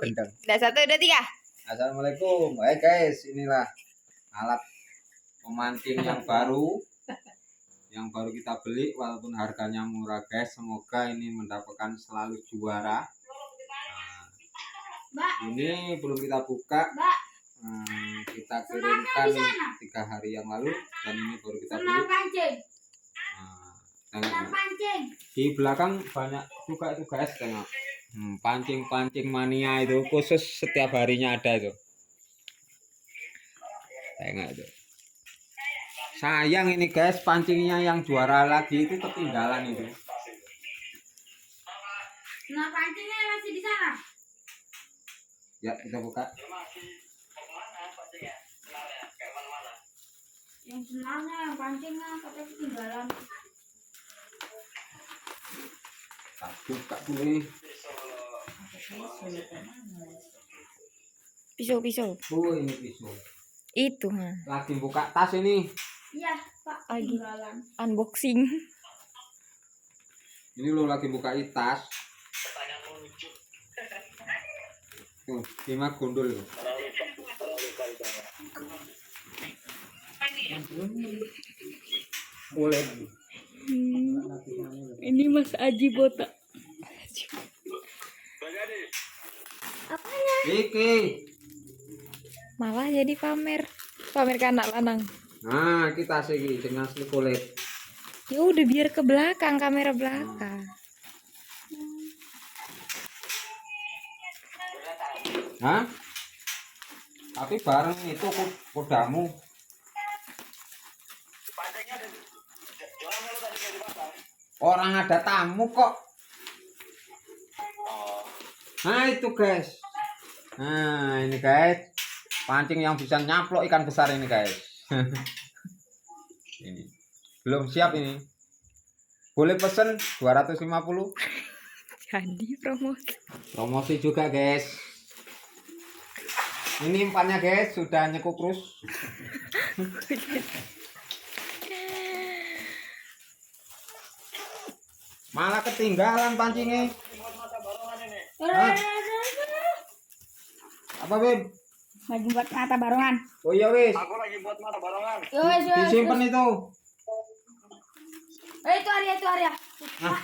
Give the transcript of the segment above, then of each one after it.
gendeng. Udah 1, 2, 3. Assalamualaikum. Guys, inilah alat memancing yang baru kita beli walaupun harganya murah guys. Semoga ini mendapatkan selalu juara. Ini belum kita buka. Kita kirimkan 3 hari yang lalu dan ini baru kita beli. Di belakang banyak juga itu guys, tengok. Pancing mania itu khusus setiap harinya ada itu. Tengok itu. Sayang ini guys, pancingnya yang juara lagi itu ketinggalan itu. Nah, pancingnya masih di sana. Ya, kita buka. Yang senarnya, yang pancingnya katanya ketinggalan. Kita buka dulu. Pisau. Oh, ini pisau. Itu, Lagi buka tas ini. Iya, Pak, lagi ketinggalan. unboxing. Ini lo lagi buka tas. Tuh, 5 gundul loh. Boleh. Ini Mas Aji botak. Apanya? Iki. Malah jadi pamer ke anak lanang. Nah, kita segi dengan asli kulit. Ya udah biar ke belakang, kamera belakang. Hah? Tapi bareng itu kudamu. Orang ada tamu kok. Nah itu guys. Nah ini guys, pancing yang bisa nyaplok ikan besar ini guys. Ini belum siap ini. Boleh pesen 250. Jadi Promosi juga guys. Ini umpannya guys, sudah nyekuk terus. Malah ketinggalan pancingnya. Apa Bim? Lagi buat mata barongan. Oh iya wis. Aku lagi buat mata barongan. Wes. Disimpan itu. Itu Arya. Nah.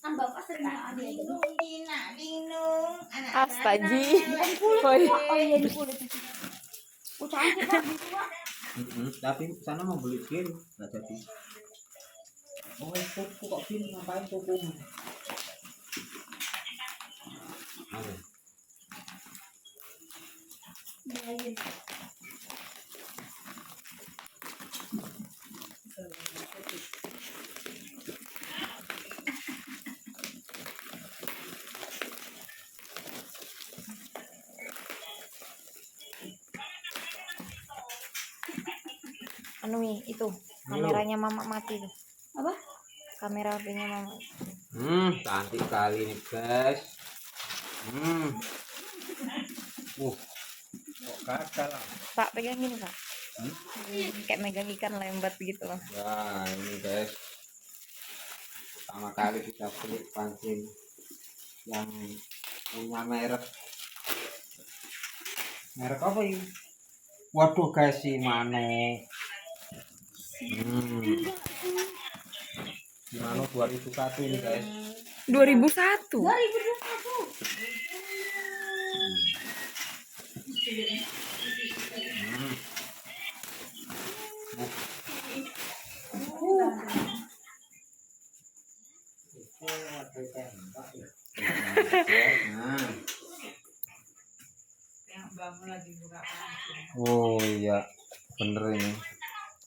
Kan bapak sering Astaji. Oh iya di kulit itu. Cantik Pak. Tapi sana mau beli game nggak jadi. Oh itu kok film ngapain tuku? Anu itu kameranya mama mati tuh. Apa? Kamera HP-nya mama. Cantik kali ini guys. Kok gagal lah. Pak pegangin Pak. Kayak megang ikan lembat gitu loh. Ya ini guys. Pertama kali kita beli pancing yang punya merek. Merek apa ini? Waduh guys si Mano. Mano 2001 ini guys. 2001. 2021. Oh iya bener ini.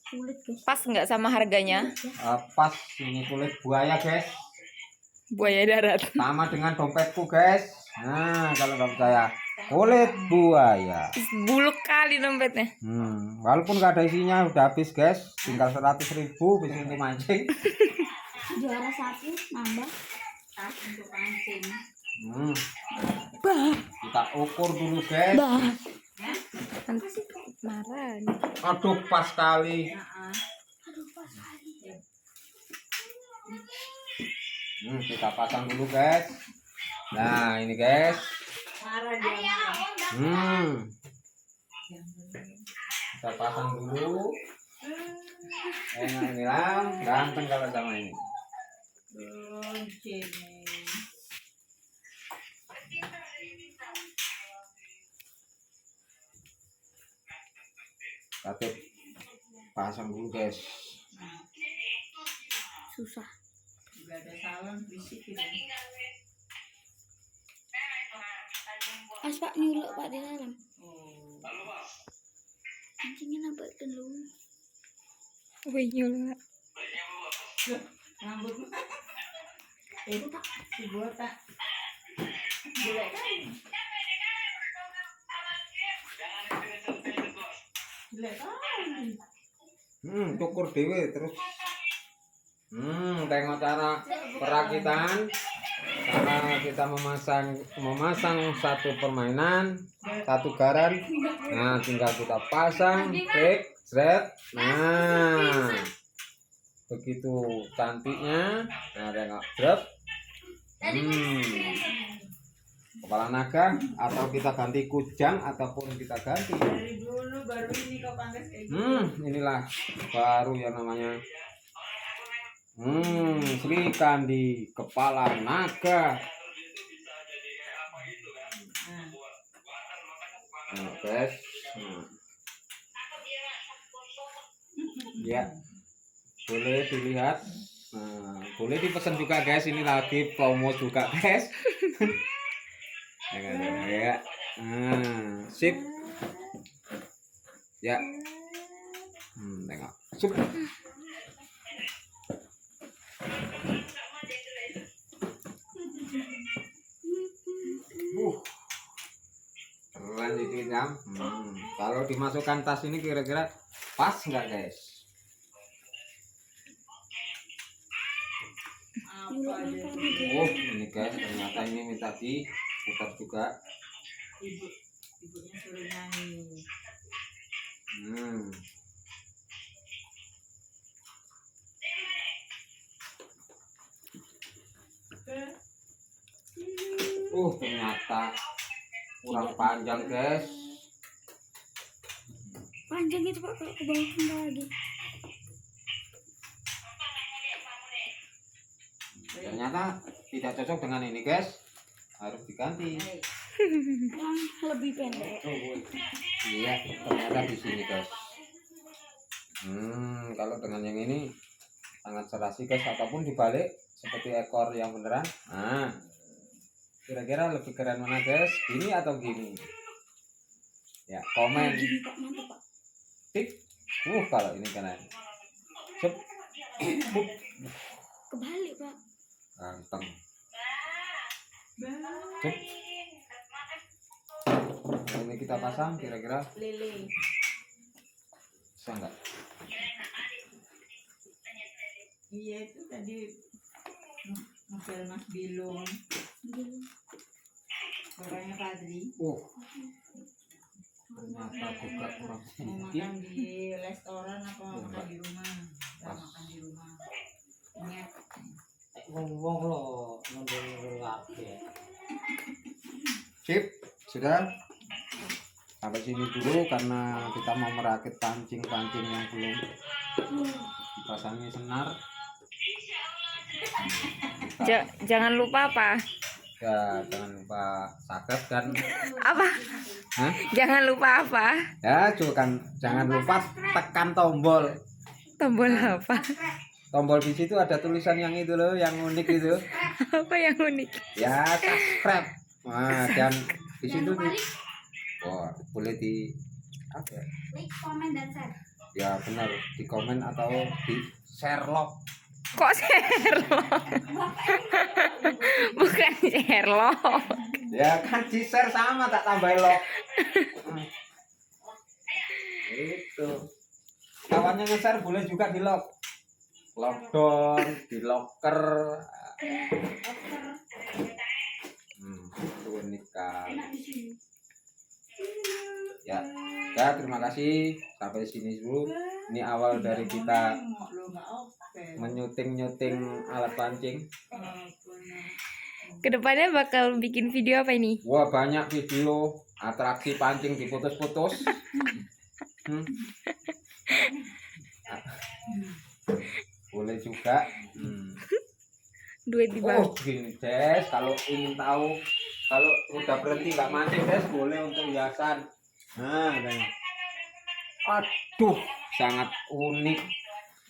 Kulit guys. Pas nggak sama harganya? Pas ini kulit buaya guys. Buaya darat. Sama dengan dompetku guys. Nah kalau nggak percaya kulit buaya. Buluk kali dompetnya. Walaupun nggak ada isinya udah habis guys. Tinggal 100.000 bisa ini mancing. Juara 1 nambah tas untuk pancing. Kita ukur dulu guys. Nanti marah. Aduh pas kali. Kita pasang dulu guys. Nah, ini guys. Marah dia. Kita pasang dulu. Enak ini lah, ganteng kalau sama ini. Kita pasang dulu guys. Susah. Gak ada salam bisik gitu. Pak nyuluk Pak di dalam. Oh. Anjingnya nampak telur. Wih nyula. Rambut si botak. Jelek kan? Jelek kan? Cukur dewe terus. Tengok cara perakitan. Cara kita memasang satu permainan, satu garan. Nah, tinggal kita pasang, klik, set. Nah, begitu cantiknya. Nah, tengok, drop. Kepala naga atau kita ganti kujang ataupun kita ganti. Dari dulu baru ini kau pangkas kayak gitu. Inilah baru yang namanya Sri Kandi kepala naga. Nah, guys. Ya, boleh dilihat. Boleh dipesan juga guys. Ini lagi promo juga guys. Ya, sip. Ya. Tengok. Sip. Keren itu jam. Kalau dimasukkan tas ini kira-kira pas nggak guys? Apa aja tuh? Ini guys ternyata ini minta diputar juga. Ibunya suruh nyanyi. Ternyata kurang panjang guys. Panjang itu Pak kalau ke bawah lagi. Ternyata tidak cocok dengan ini guys. Harus diganti. Yang lebih pendek. Iya, ternyata di sini guys. Kalau dengan yang ini sangat serasi guys, ataupun dibalik seperti ekor yang beneran. Nah, kira-kira lebih keren mana guys? Gini atau gini? Ya, komen. Gini Pak, mantap Pak. Tik. Kalau ini keren. Cep. Kebalik Pak. Ganteng. Cep. Nah, ini kita pasang kira-kira Lele. bisa enggak? Iya itu tadi novel Mas Bilung. Orangnya Fadli. Ternyata juga kurang Mau sedikit. makan di restoran apa mau makan di rumah? Gak makan di rumah. Ingat. Wong lo nunggu kabeh. Sip, sudah. Sampai sini dulu karena kita mau merakit pancing-pancing yang belum dipasangi senar. Jangan lupa apa? Ya, jangan lupa subscribe dan Apa? Hah? Jangan lupa apa? Ya, jangan lupa tekan tombol. Tombol apa? Tombol di situ ada tulisan yang itu loh, yang unik itu. Apa yang unik? Ya, subscribe. Nah, dan di situ nih. Wah, boleh di apa ya? Like, komen dan share. Ya benar, di komen atau di Sherlock. Kok Sherlock? Bukan Sherlock. Ya kan di share sama tak tambahin lock. Itu. Kawannya nge-share boleh juga di lock. Lockdown, di locker. Itu unik kan. Enak di sini. Ya, terima kasih sampai sini dulu. Ini awal dari kita menyuting alat pancing. Kedepannya bakal bikin video apa ini? Wah, banyak video atraksi pancing diputus-putus. Boleh juga. Duit di bawah. Oh, gini, Des. Kalau ingin tahu, kalau udah berhenti nggak mancing, Des, boleh untuk hiasan. Nah, ada. Aduh, sangat unik.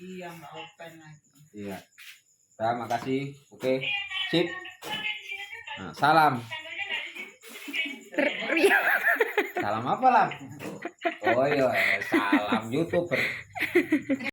Iya, nggak open lagi. Iya. Nah, makasih. Oke, sip. Nah, salam. Ria. Salam apa, Lam? Oh iya, salam YouTuber.